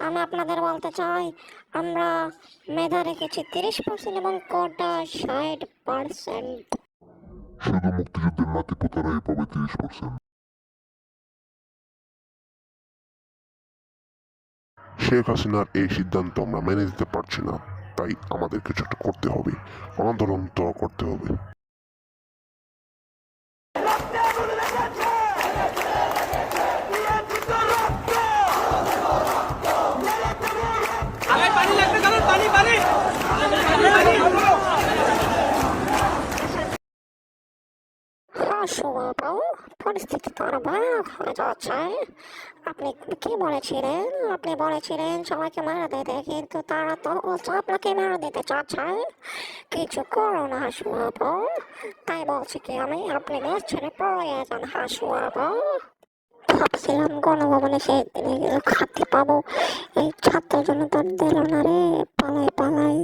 আমি আপনাদের বলতে চাই, আমরা মেধা রেখেছি 30% এবং কোটা 60%। শুধু মুক্তিযুদ্ধের নাতিপোতারাই পাবে 30%। শেখ হাসিনার এই সিদ্ধান্ত আমরা মেনে নিতে পারছি না, তাই আমাদের কিছু একটা করতে হবে, আন্দোলন তো করতে হবে। বাবু, পরিস্থিতি তো আরো ভয়ানক হয়ে যাচ্ছে। আপনি কি বলেছিলেন? আপনি বলেছিলেন সবাইকে মারা দিতে, কিন্তু তারা তো উল্টো আপনাকে মারা দিতে চাচ্ছে। কিছু করো না হাসু বাবু। তাই বলছি কি আমি, আপনি দেশ ছেড়ে পড়ে যান হাসু বাবু। ভাবছিলাম গণভবনে সেই দিনে গেলে খাতে পাবো, এই ছাত্র জনতার দিল না রে, পালাই পালাই।